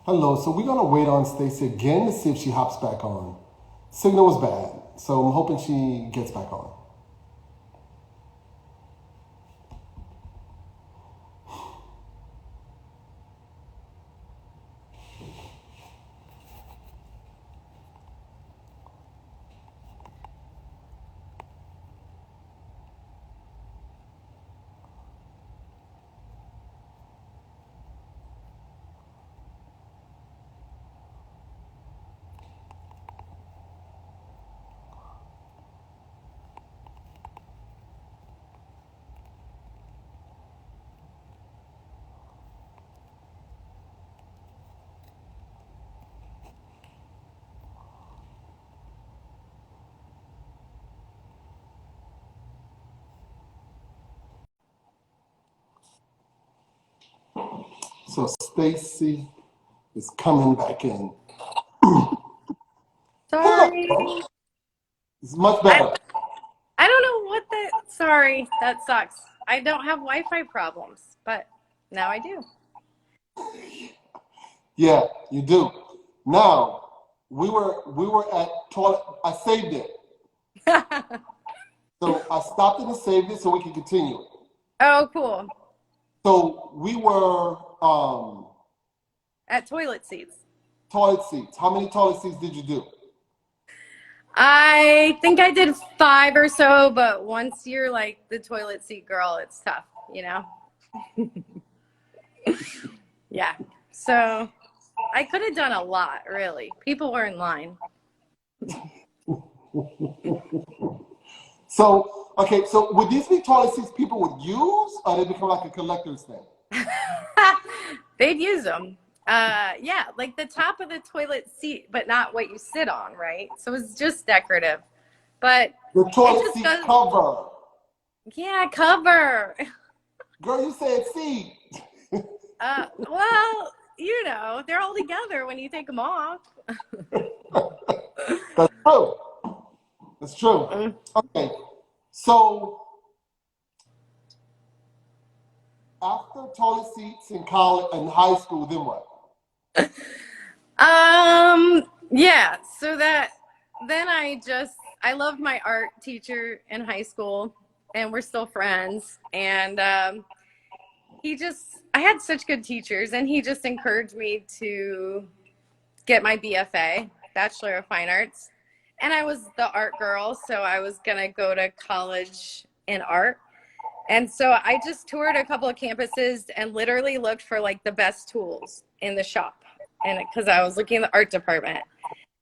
Hello, so we're gonna wait on Stacey again to see if she hops back on. Signal was bad, so I'm hoping she gets back on. So Stacey is coming back in. Sorry. Hello. It's much I better. I don't know what sorry, that sucks. I don't have Wi-Fi problems, but now I do. Yeah, you do. Now, we were at toilet. I saved it. So I stopped it and saved it so we can continue it. Oh, cool. So we were At toilet seats. toilet seats. How many toilet seats did you do? I think I did 5 or so, but once you're like the toilet seat girl, it's tough, you know? Yeah. So I could have done a lot, really. People were in line. So, okay, so would these be toilet seats people would use, or they become like a collector's thing? They'd use them. Yeah, like the top of the toilet seat, but not what you sit on, right? So it's just decorative. But The it toilet just seat goes, cover. yeah, cover. Girl, you said seat. Well, they're all together when you take them off. That's true. That's true. Mm. Okay, so after toilet seats in college and high school, then what? Yeah, so that then I loved my art teacher in high school and we're still friends and I had such good teachers and he just encouraged me to get my BFA, Bachelor of Fine Arts. And I was the art girl, so I was going to go to college in art. And so I just toured a couple of campuses and literally looked for like the best tools in the shop. And because I was looking in the art department.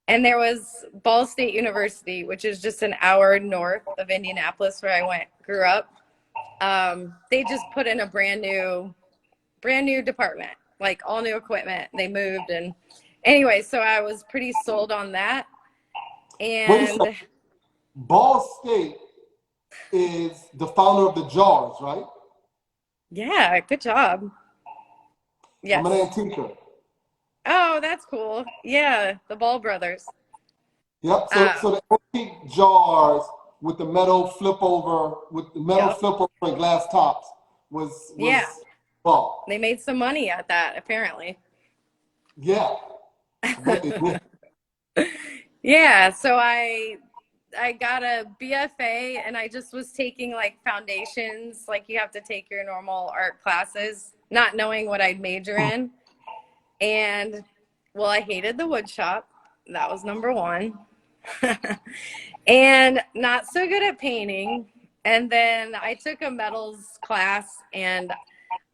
And there was Ball State University, which is just an hour north of Indianapolis where grew up. They just put in a brand new department, like all new equipment. They moved and anyway, so I was pretty sold on that. Wait a second. And Ball State is the founder of the jars, right? yeah, good job. I'm an Yes. antiquer. Oh, that's cool. Yeah, the Ball brothers. Yep. So, Um, so the antique jars with the metal flip over, with the metal yep. flip over and glass tops Yeah. was ball. They made some money at that, apparently. Yeah, I bet they did. Yeah, so I got a BFA and I just was taking like foundations, like you have to take your normal art classes, not knowing what I'd major in. And well, I hated the wood shop. That was number one. And not so good at painting. And then I took a metals class and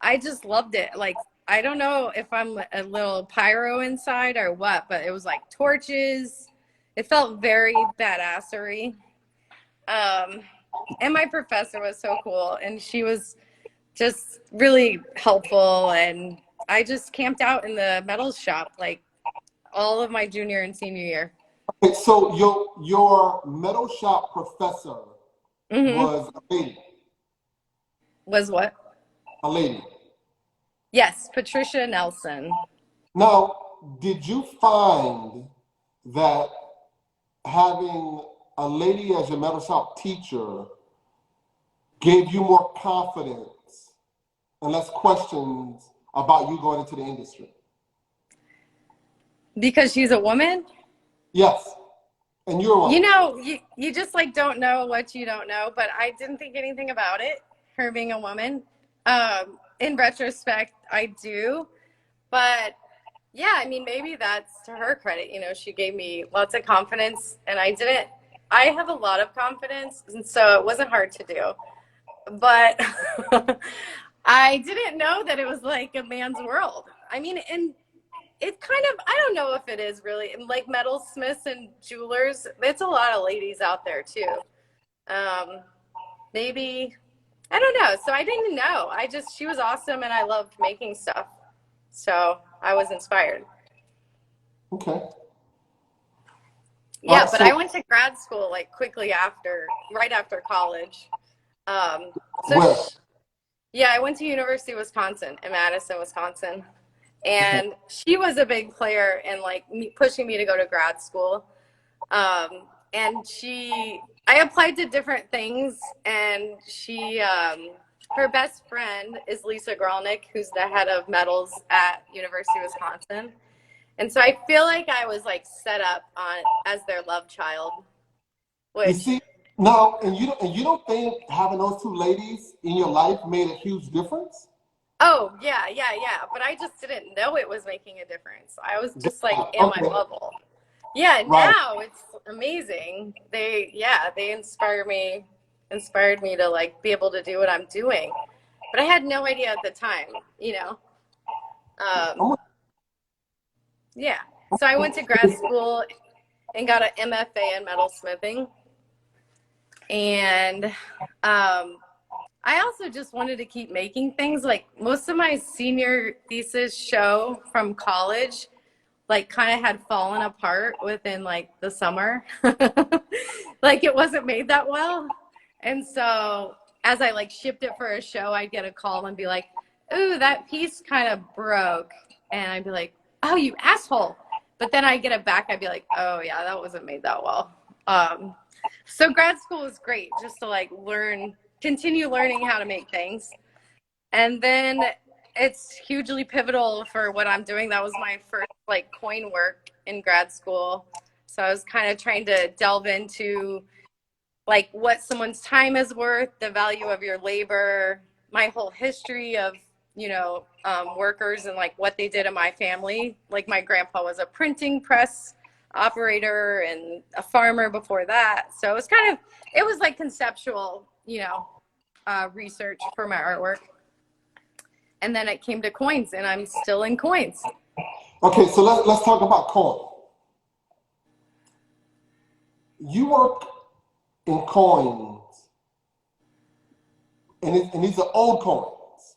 I just loved it. Like, I don't know if I'm a little pyro inside or what, but it was like torches. It felt very badassery. Um, and my professor was so cool, and she was just really helpful. And I just camped out in the metals shop like all of my junior and senior year. Okay, so your metal shop professor Mm-hmm. was a lady. Was what? A lady. Yes, Patricia Nelson. Now, did you find that having a lady as your metal shop teacher gave you more confidence and less questions about you going into the industry? Because she's a woman? Yes. And you're a You woman. know, you just like don't know what you don't know, but I didn't think anything about it, her being a woman. In retrospect, I do. But yeah, I mean, maybe that's to her credit. You know, she gave me lots of confidence, and I have a lot of confidence, and so it wasn't hard to do. But I didn't know that it was like a man's world. I mean, and it kind of, I don't know if it is really, like metalsmiths and jewelers, it's a lot of ladies out there too. Um, Maybe, I don't know. So I didn't know. She was awesome and I loved making stuff. So I was inspired. Okay. Yeah, but I So went to grad school like quickly after, right after college. Um, so where? yeah, I went to University of Wisconsin in Madison, Wisconsin. Okay. And she was a big player in like me, pushing me to go to grad school. And I applied to different things, and her best friend is Lisa Gralnick, who's the head of metals at University of Wisconsin. And so I feel like I was like set up on as their love child, You which, see, now, and you don't think having those two ladies in your life made a huge difference? oh yeah, yeah, yeah. But I just didn't know it was making a difference. I was just like in my Okay. bubble. Yeah, Right. now it's amazing. They inspired me to like be able to do what I'm doing. But I had no idea at the time, you know. Um, I'm yeah. So I went to grad school and got an MFA in metalsmithing. And I also just wanted to keep making things. Like most of my senior thesis show from college like kind of had fallen apart within like the summer. Like it wasn't made that well. And so as I like shipped it for a show, I'd get a call and be like, "Ooh, that piece kind of broke." And I'd be like, "Oh, you asshole." But then I get it back, I'd be like, "Oh yeah, that wasn't made that well." So grad school was great just to like continue learning how to make things. And then it's hugely pivotal for what I'm doing. That was my first like coin work in grad school. So I was kind of trying to delve into like what someone's time is worth, the value of your labor, my whole history of, workers and like what they did in my family. Like my grandpa was a printing press operator and a farmer before that. So it was like conceptual, research for my artwork. And then it came to coins, and I'm still in coins. Okay, so let's talk about coin. You work in coins, and these are old coins.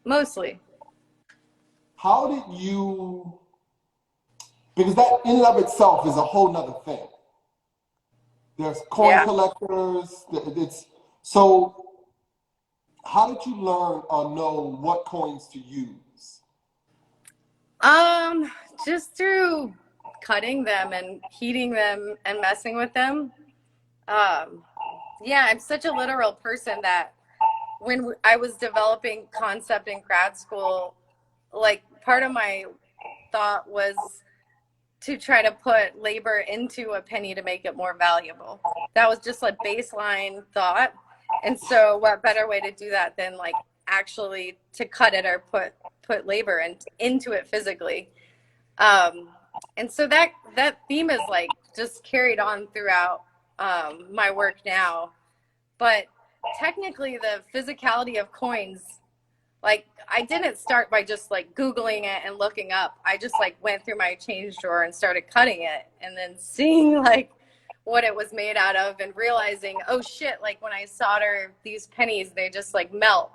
Mostly. How did you? Because that in and of itself is a whole nother thing. There's coin Yeah. collectors. It's so. How did you learn or know what coins to use? Um, just through cutting them and heating them and messing with them. Um, yeah, I'm such a literal person that when I was developing concept in grad school, like part of my thought was to try to put labor into a penny to make it more valuable. That was just a baseline thought. And so what better way to do that than like actually to cut it or put labor into it physically. Um, and so that theme is like just carried on throughout my work now. But technically the physicality of coins, like I didn't start by just like Googling it and looking up. I just like went through my change drawer and started cutting it and then seeing like what it was made out of and realizing, oh shit, like when I solder these pennies, they just like melt.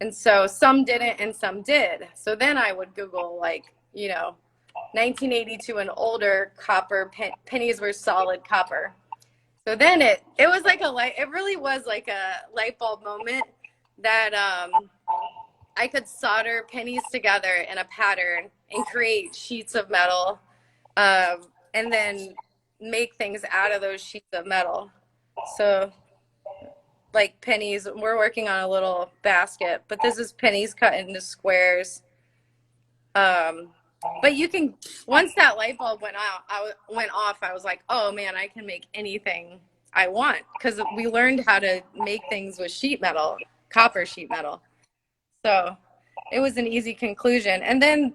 And so some didn't and some did. So then I would Google like, 1982 and older copper pennies were solid copper. So then it was like it really was like a light bulb moment that I could solder pennies together in a pattern and create sheets of metal, and then make things out of those sheets of metal. So, like pennies, we're working on a little basket, but this is pennies cut into squares. But you can, once that light bulb went off, I was like, oh man, I can make anything I want, because we learned how to make things with sheet metal, copper sheet metal. So it was an easy conclusion. And then,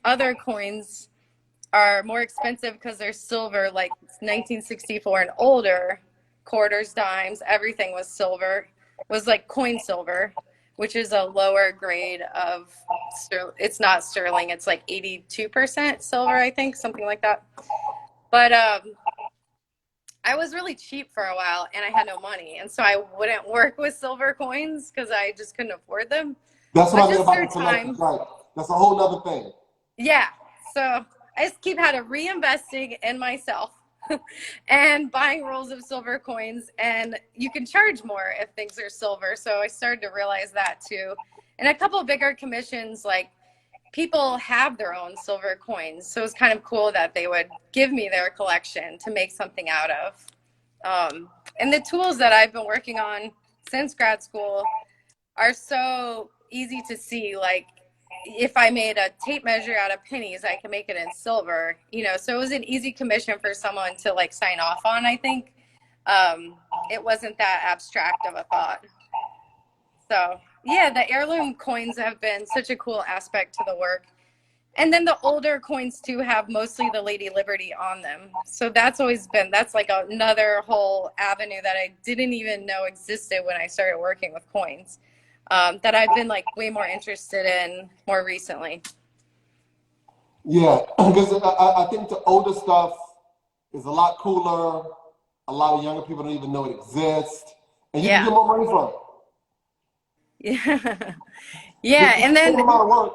other coins are more expensive because they're silver, like 1964 and older. Quarters, dimes, everything was silver, was like coin silver, which is a lower grade of it's not sterling, it's like 82% silver, I think, something like that. But I was really cheap for a while and I had no money, and so I wouldn't work with silver coins because I just couldn't afford them. That's what But I mean just about through intellectual, time, right? That's a whole nother thing. yeah. So I just keep had to reinvesting in myself and buying rolls of silver coins, and you can charge more if things are silver. So I started to realize that too. And a couple of bigger commissions, like people have their own silver coins. So it's kind of cool that they would give me their collection to make something out of. And the tools that I've been working on since grad school are so easy to see. Like if I made a tape measure out of pennies, I can make it in silver, so it was an easy commission for someone to like sign off on, I think. It wasn't that abstract of a thought. So yeah, the heirloom coins have been such a cool aspect to the work. And then the older coins too have mostly the Lady Liberty on them. So that's like another whole avenue that I didn't even know existed when I started working with coins, that I've been like way more interested in more recently. Yeah, because I think the older stuff is a lot cooler. A lot of younger people don't even know it exists, and you can Yeah. get more money from it. Yeah. It's Yeah. the And same then, amount of work.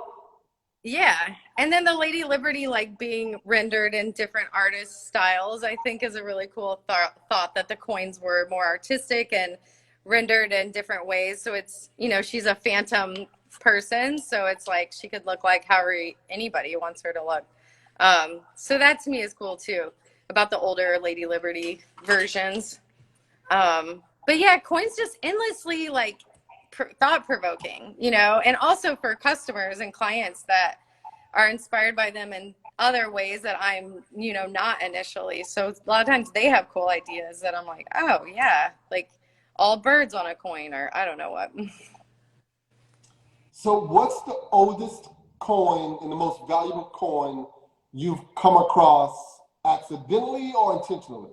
yeah. And then the Lady Liberty, like being rendered in different artist styles, I think is a really cool thought that the coins were more artistic and rendered in different ways. So it's, she's a phantom person. So it's like she could look like however anybody wants her to look. So that to me is cool too, about the older Lady Liberty versions. But yeah, coins just endlessly like thought provoking, and also for customers and clients that are inspired by them in other ways that I'm, not initially. So a lot of times they have cool ideas that I'm like, oh yeah, like all birds on a coin, or I don't know what. So, what's the oldest coin and the most valuable coin you've come across accidentally or intentionally?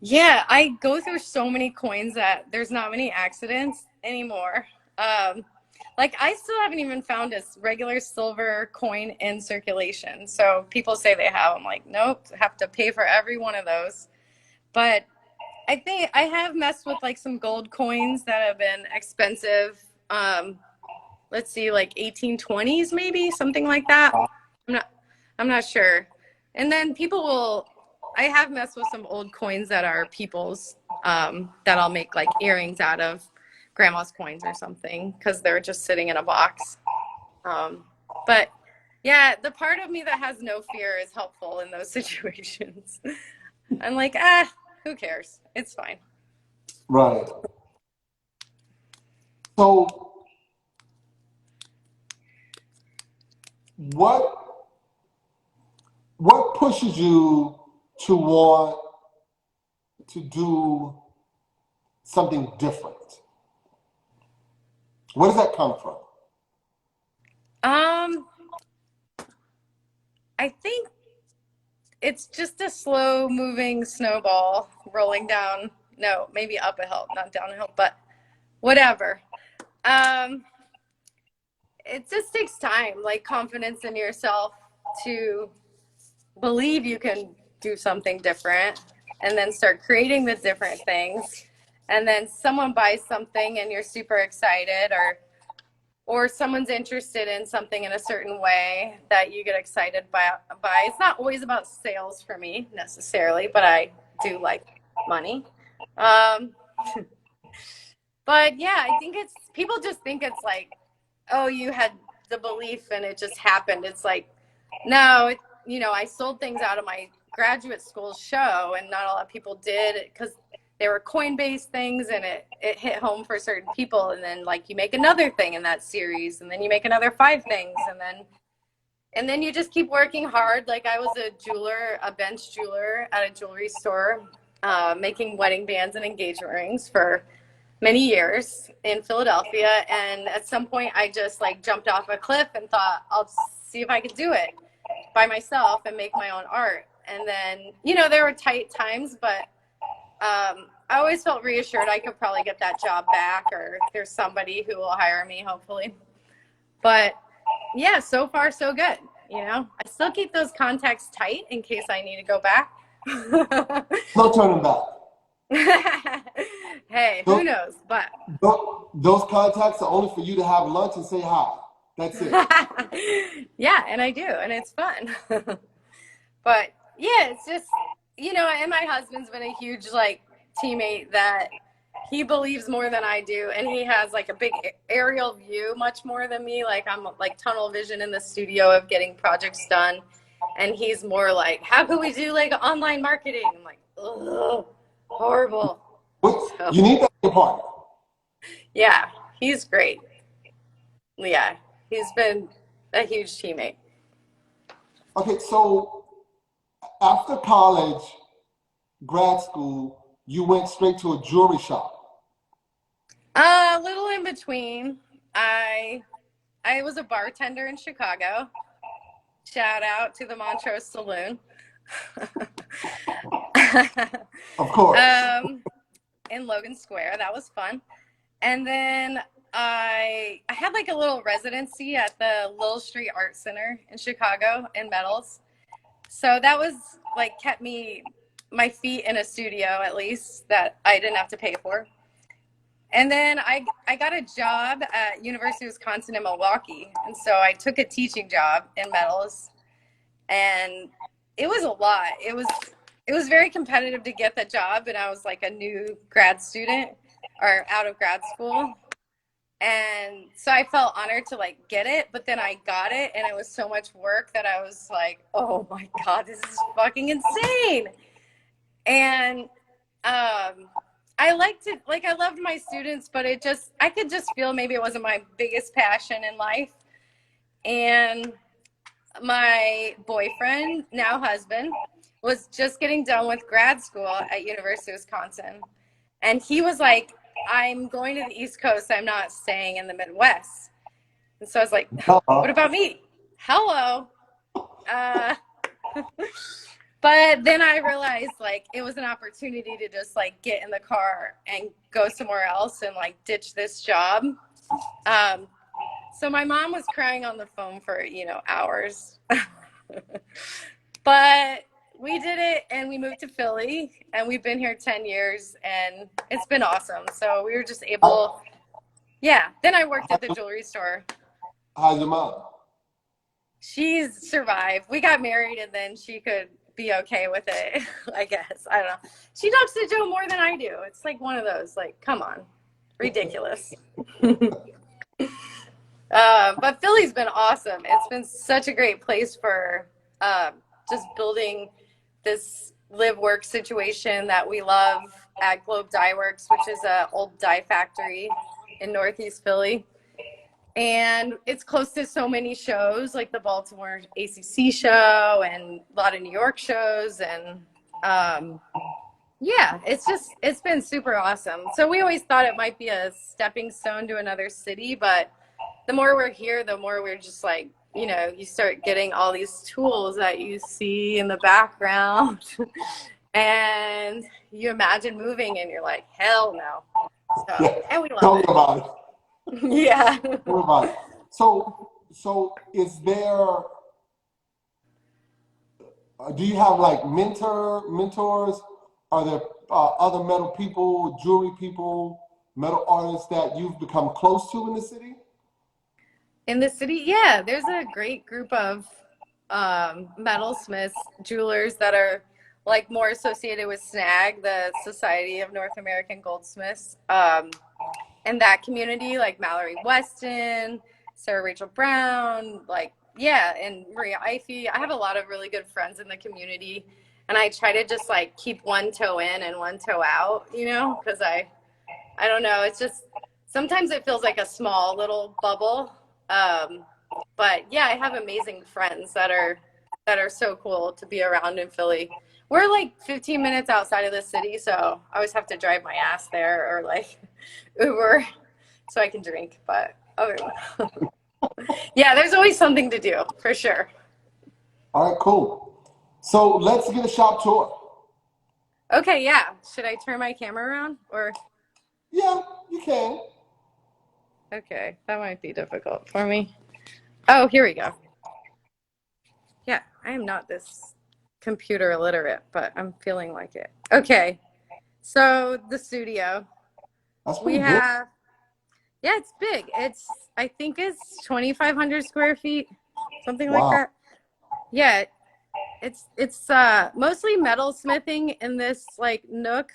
Yeah, I go through so many coins that there's not many accidents anymore. Um, like I still haven't even found a regular silver coin in circulation. So people say they have. I'm like, nope, have to pay for every one of those. But I think I have messed with like some gold coins that have been expensive. Let's see, like 1820s maybe, something like that. I'm not I'm not sure. And then I have messed with some old coins that are people's, that I'll make like earrings out of grandma's coins or something because they're just sitting in a box. But yeah, the part of me that has no fear is helpful in those situations. I'm like, who cares? It's fine. Right. So, what what pushes you to want to do something different? Where does that come from? Um, I think it's just a slow moving snowball rolling down. No, maybe up a hill, not down a hill, but whatever. Um, it just takes time, like confidence in yourself to believe you can do something different and then start creating the different things. And then someone buys something and you're super excited, or someone's interested in something in a certain way that you get excited by. It's not always about sales for me necessarily, but I do like money. Um, but yeah, I think it's people just think it's like, oh, you had the belief and it just happened. It's like, no, I sold things out of my graduate school show, and not a lot of people did because they were coin-based things, and it hit home for certain people. And then like you make another thing in that series, and then you make another 5 things, and then And then you just keep working hard. Like I was a jeweler, a bench jeweler at a jewelry store, making wedding bands and engagement rings for many years in Philadelphia. And at some point, I just like jumped off a cliff and thought, I'll see if I could do it by myself and make my own art. And then, you know, there were tight times, but I always felt reassured I could probably get that job back, or there's somebody who will hire me, hopefully. But yeah, so far so good. You know, I still keep those contacts tight in case I need to go back. No turning back. Hey, Those, who knows? But those contacts are only for you to have lunch and say hi. That's it. yeah, and I do, and it's fun. But yeah, it's just, you know, and my husband's been a huge like teammate that he believes more than I do, and he has like a big aerial view, much more than me. Like I'm like tunnel vision in the studio of getting projects done, and he's more like, how can we do like online marketing? I'm like, ugh, horrible. So, You need that partner. yeah, he's great. Yeah, he's been a huge teammate. Okay, so after college, grad school, you went straight to a jewelry shop. A little in between. I was a bartender in Chicago. Shout out to the Montrose Saloon. Of course. In Logan Square. That was fun. And then I had like a little residency at the Lil Street Art Center in Chicago in metals. So that was like kept my feet in a studio at least that I didn't have to pay for. And then I got a job at University of Wisconsin in Milwaukee. And so I took a teaching job in metals, and it was a lot. It was very competitive to get the job, and I was like a new grad student or out of grad school. And so I felt honored to like get it, but then I got it and it was so much work that I was like, oh my God, this is fucking insane. And I liked it, like I loved my students, but I could just feel maybe it wasn't my biggest passion in life. And my boyfriend, now husband, was just getting done with grad school at University of Wisconsin. And he was like, I'm going to the East Coast. I'm not staying in the Midwest. And so I was like, what about me? Hello. But then I realized like it was an opportunity to just like get in the car and go somewhere else and like ditch this job. So my mom was crying on the phone for, you know, hours. But we did it and we moved to Philly and we've been here 10 years and it's been awesome. So we were just able, yeah. Then I worked at the jewelry store. How's your mom? She's survived. We got married and then she could be okay with it, I guess. I don't know. She talks to Joe more than I do. It's like one of those, like, come on. Ridiculous. But Philly's been awesome. It's been such a great place for just building this live-work situation that we love at Globe Dye Works, which is an old dye factory in Northeast Philly. And it's close to so many shows, like the Baltimore ACC show and a lot of New York shows. And yeah, it's been super awesome. So we always thought it might be a stepping stone to another city, but the more we're here, the more we're just like, you know, you start getting all these tools that you see in the background and you imagine moving and you're like, hell no. So, Yeah. and we love Tell me it. about it. Yeah. Tell me about it. So is there, do you have like mentors? Are there other metal people, jewelry people, metal artists that you've become close to in the city? In the city, yeah, there's a great group of metalsmiths, jewelers that are like more associated with SNAG, the Society of North American Goldsmiths. And that community, like Mallory Weston, Sarah Rachel Brown, like, yeah, and Maria Ify. I have a lot of really good friends in the community. And I try to just like keep one toe in and one toe out, you know, because I don't know. It's just sometimes it feels like a small little bubble. But yeah, I have amazing friends that are so cool to be around in Philly. We're like 15 minutes outside of the city, so I always have to drive my ass there or like Uber so I can drink. But other than that, yeah, there's always something to do for sure. All right, cool. So let's get a shop tour. Okay, yeah. Should I turn my camera around or Yeah, you can. okay, that might be difficult for me. Oh, here we go. Yeah, I am not this computer illiterate, but I'm feeling like it. Okay. So the studio, That's we pretty big. have, yeah, it's big. I think it's 2,500 square feet, something like Wow. that. Yeah, it's mostly metal smithing in this like nook.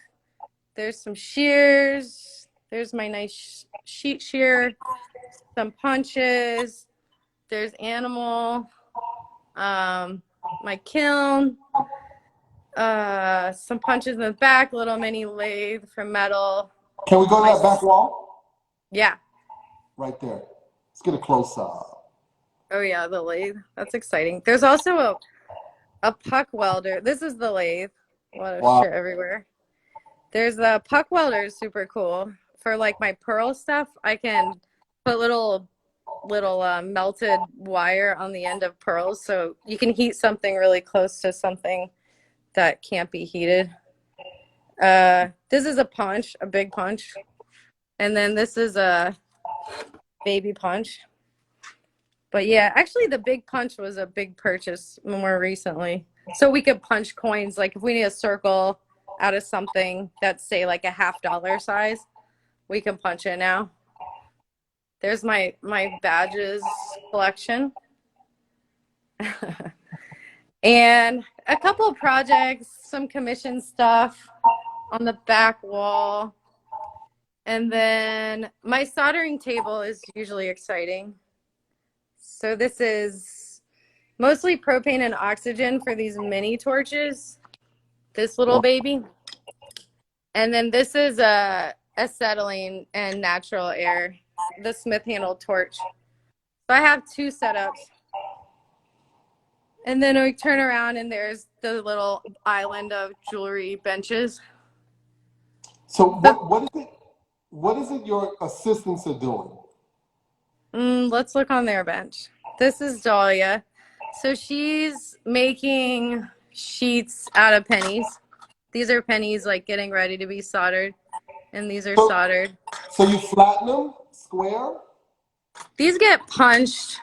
There's some shears. There's my nice sheet shear, some punches. There's animal, my kiln, some punches in the back, little mini lathe for metal. Can we go to My that back wall? yeah. Right there. Let's get a close up. Oh yeah, the lathe. That's exciting. There's also a puck welder. This is the lathe. A lot of Wow. shit everywhere. There's the puck welder is super cool. For like my pearl stuff, I can put little melted wire on the end of pearls so you can heat something really close to something that can't be heated. This is a punch, a big punch. And then this is a baby punch. But yeah, actually the big punch was a big purchase more recently. So we could punch coins, like if we need a circle out of something that's say like a $50 size, we can punch it now. There's my badges collection. And a couple of projects, some commission stuff on the back wall. And then my soldering table is usually exciting. So this is mostly propane and oxygen for these mini torches, this little Wow. baby. And then this is a acetylene and natural air, the Smith handle torch. So I have two setups. And then we turn around and there's the little island of jewelry benches. So The, what is it your assistants are doing? let's look on their bench. This is Dahlia. So she's making sheets out of pennies. These are pennies like getting ready to be soldered. And these are So soldered. so you flatten them square? These get punched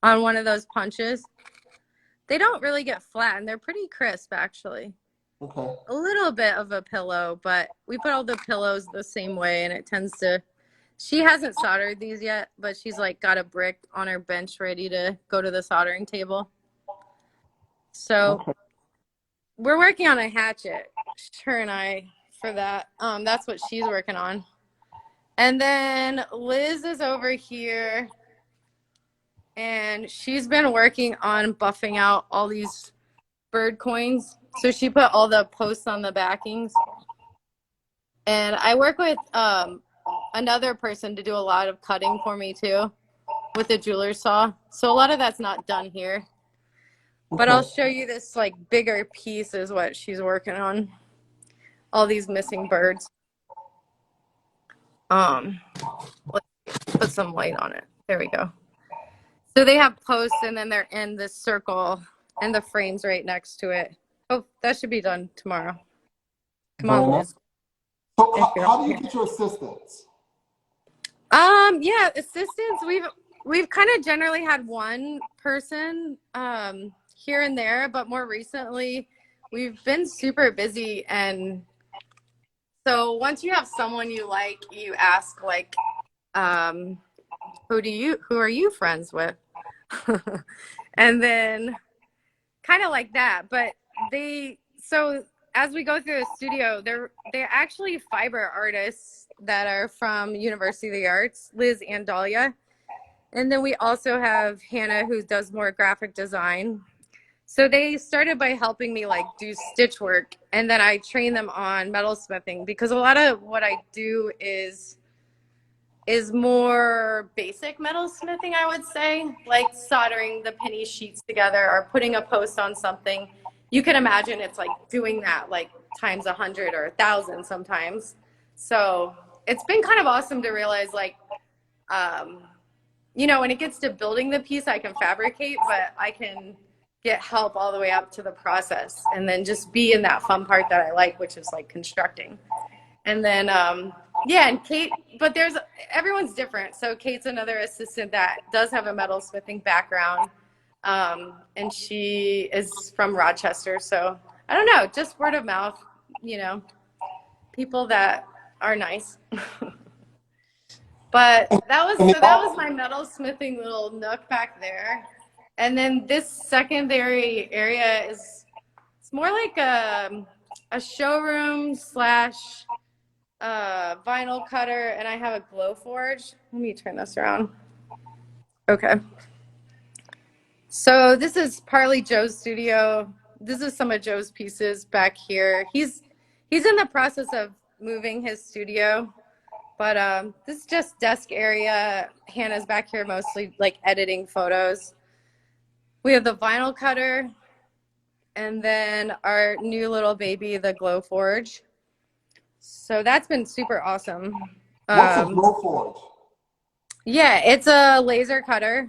on one of those punches. They don't really get flattened. They're pretty crisp, actually. Okay. A little bit of a pillow, but we put all the pillows the same way, and it tends to. She hasn't soldered these yet, but she's like got a brick on her bench ready to go to the soldering table. So Okay. we're working on a hatchet, her and I, for that. That's what she's working on. And then Liz is over here, and she's been working on buffing out all these bird coins. So she put all the posts on the backings. And I work with another person to do a lot of cutting for me too with a jeweler's saw. So a lot of that's not done here. But I'll Okay. show you this like bigger piece is what she's working on. All these missing birds. Let's put some light on it. There we go. So they have posts and then they're in this circle and the frame's right next to it. Oh, that should be done tomorrow. Come Very on, nice. Liz. So If you're how do you here. get your assistants? Yeah, assistants. We've kind of generally had one person here and there, but more recently we've been super busy. And so once you have someone you like, you ask like, um, who are you friends with? And then kind of like that. But so as we go through the studio, they're actually fiber artists that are from University of the Arts, Liz and Dahlia. And then we also have Hannah, who does more graphic design. So they started by helping me like do stitch work, and then I train them on metalsmithing because a lot of what I do is is more basic metalsmithing, I would say, like soldering the penny sheets together or putting a post on something. You can imagine it's like doing that like times 100 or 1,000 sometimes. So it's been kind of awesome to realize like, you know, when it gets to building the piece, I can fabricate, but I can get help all the way up to the process and then just be in that fun part that I like, which is like constructing. And then, yeah, and Kate, but everyone's different. So Kate's another assistant that does have a metalsmithing background. And she is from Rochester. So I don't know, just word of mouth, you know, people that are nice. But that was my metalsmithing little nook back there. And then this secondary area it's more like a showroom slash vinyl cutter, and I have a glow forge. Let me turn this around. Okay. So this is partly Joe's studio. This is some of Joe's pieces back here. He's in the process of moving his studio, but this is just desk area. Hannah's back here mostly like editing photos. We have the vinyl cutter, and then our new little baby, the glow forge. So that's been super awesome. What's a glow forge? Yeah, it's a laser cutter.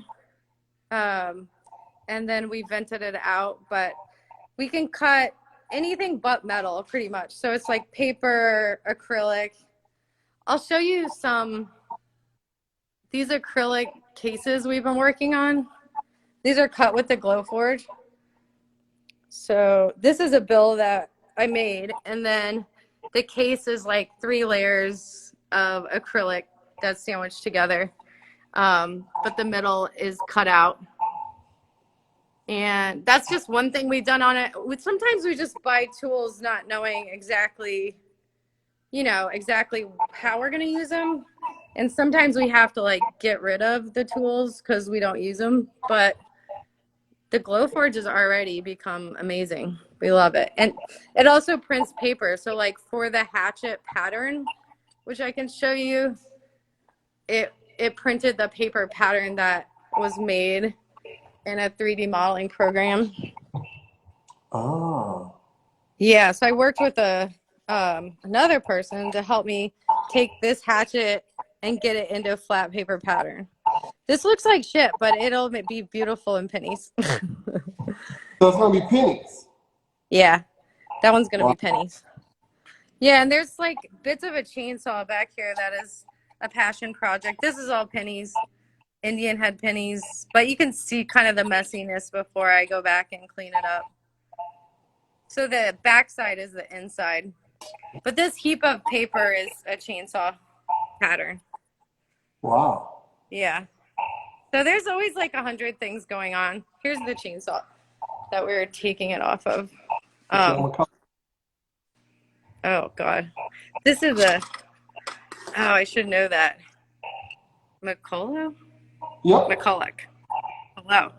And then we vented it out, but we can cut anything but metal pretty much. So it's like paper, acrylic. I'll show you these acrylic cases we've been working on. These are cut with the glow forge. So this is a bill that I made, and then the case is like 3 layers of acrylic that's sandwiched together. But the middle is cut out. And that's just one thing we've done on it. Sometimes we just buy tools not knowing exactly, you know, exactly how we're going to use them. And sometimes we have to like get rid of the tools because we don't use them. But the glow forge has already become amazing. We love it. And it also prints paper. So like for the hatchet pattern, which I can show you, it printed the paper pattern that was made in a 3D modeling program. Oh. Yeah, so I worked with another person to help me take this hatchet and get it into a flat paper pattern. This looks like shit, but it'll be beautiful in pennies. So it's gonna be pennies. Yeah, that one's gonna be pennies. Yeah, and there's like bits of a chainsaw back here that is a passion project. This is all pennies. Indian head pennies, but you can see kind of the messiness before I go back and clean it up. So the back side is the inside, but this heap of paper is a chainsaw pattern. Wow. Yeah. So there's always like 100 things going on. Here's the chainsaw that we were taking it off of. Oh God. This is I should know that. McCullough? Yep. McCulloch. Hello.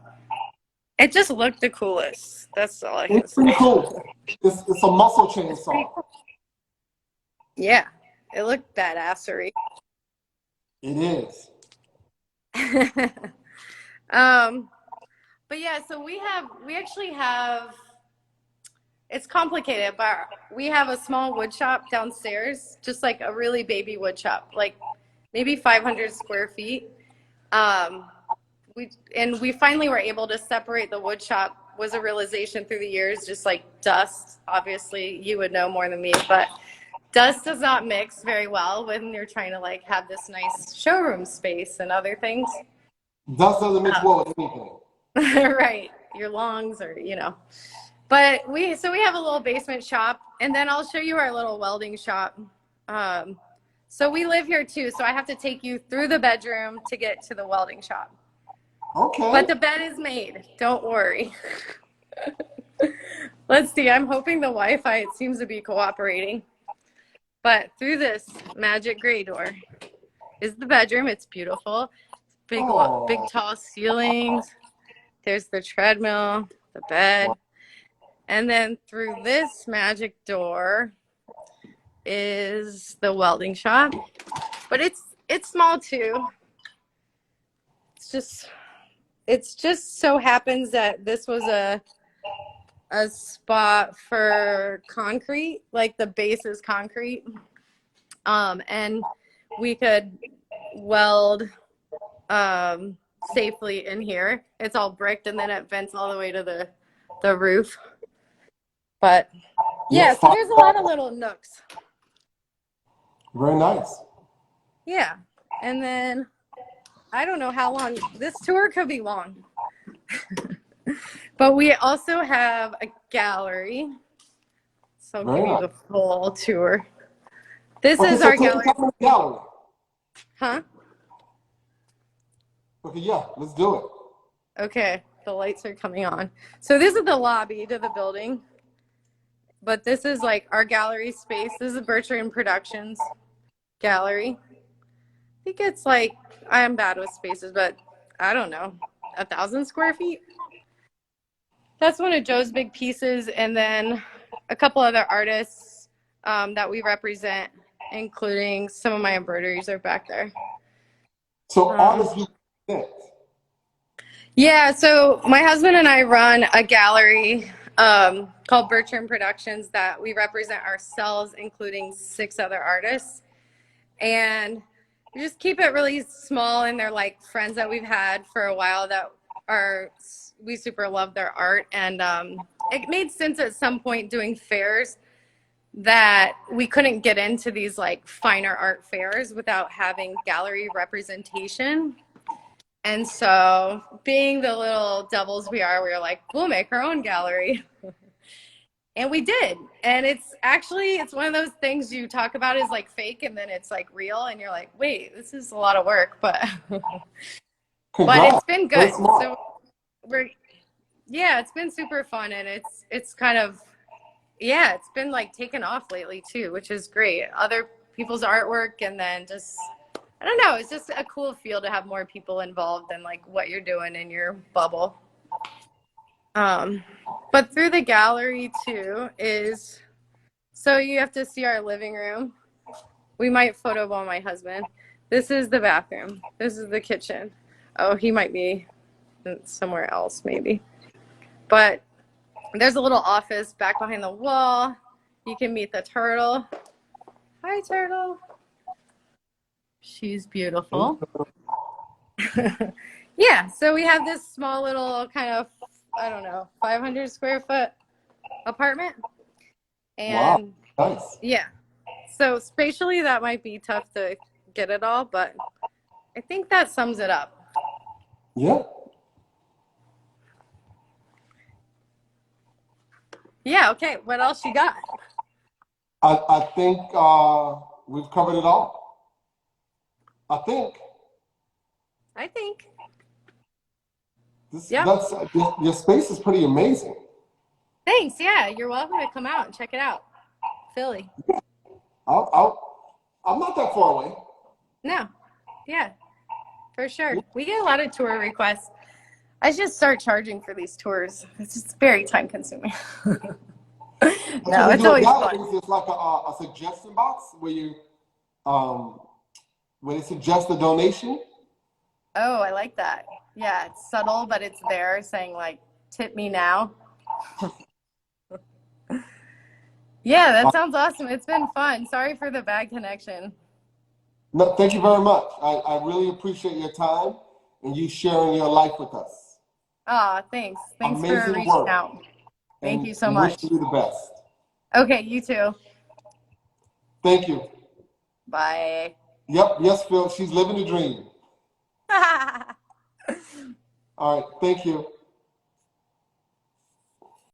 It just looked the coolest. That's all I can It's pretty say. cool. It's a muscle chainsaw. Yeah. It looked badassery. It is. But yeah, so we actually have, it's complicated, but we have a small wood shop downstairs, just like a really baby wood shop, like maybe 500 square feet. We finally were able to separate the wood shop. Was a realization through the years, just like dust. Obviously, you would know more than me, but dust does not mix very well when you're trying to like have this nice showroom space and other things. Dust doesn't mix well with anything. Right, your lungs or But we have a little basement shop, and then I'll show you our little welding shop. So we live here too, so I have to take you through the bedroom to get to the welding shop. Okay. But the bed is made. Don't worry. Let's see. I'm hoping the Wi-Fi, it seems to be cooperating. But through this magic gray door is the bedroom. It's beautiful. Big tall ceilings. There's the treadmill, the bed. And then through this magic door is the welding shop. But It's small too. It's just so happens that this was a spot for concrete, like the base is concrete. And we could weld safely in here. It's all bricked and then it vents all the way to the roof. But yeah, so there's a lot of little nooks. Very nice. Yeah. And then I don't know how long this tour could be long. But we also have a gallery. So I'll give you the full tour. This is our gallery. Huh? Okay, yeah, let's do it. Okay, the lights are coming on. So this is the lobby to the building. But this is like our gallery space. This is Bertrand Productions gallery. I think it's like, I'm bad with spaces, but I don't know, 1,000 square feet? That's one of Joe's big pieces. And then a couple other artists that we represent, including some of my embroideries are back there. So artists you present? Yeah, so my husband and I run a gallery called Bertrand Productions that we represent ourselves, including 6 other artists. And we just keep it really small, and they're like friends that we've had for a while that we super love their art. And it made sense at some point doing fairs that we couldn't get into these like finer art fairs without having gallery representation. And so being the little devils we are, we were like, we'll make our own gallery. And we did. And it's one of those things you talk about is like fake and then it's like real. And you're like, wait, this is a lot of work, but it's been good. So it's been super fun. And it's kind of, it's been like taken off lately too, which is great. Other people's artwork, and then just, I don't know, it's just a cool feel to have more people involved in like what you're doing in your bubble. But through the gallery too so you have to see our living room. We might photobomb my husband. This is the bathroom. This is the kitchen. Oh, he might be somewhere else maybe. But there's a little office back behind the wall. You can meet the turtle. Hi, turtle. She's beautiful. Yeah, so we have this small little kind of, I don't know, 500 square foot apartment. And wow, nice. Yeah, so spatially that might be tough to get it all, but I think that sums it up. Yeah. Yeah, okay, what else you got? I think we've covered it all. I think. Your space is pretty amazing. Thanks. Yeah, you're welcome to come out and check it out. Philly. I'm not that far away. No. Yeah, for sure. We get a lot of tour requests. I should start charging for these tours. It's just very time consuming. No, it's always fun. It's like a suggestion box where you where they suggest a donation. Oh, I like that. Yeah, it's subtle, but it's there saying like, tip me now. Yeah, that sounds awesome. It's been fun. Sorry for the bad connection. No, thank you very much. I really appreciate your time and you sharing your life with us. Thanks. Thanks Amazing for reaching work. out. Thank and you so much. Wish you the best. Okay, you too. Thank you. Bye. Yep, yes, Phil. She's living the dream. All right, thank you.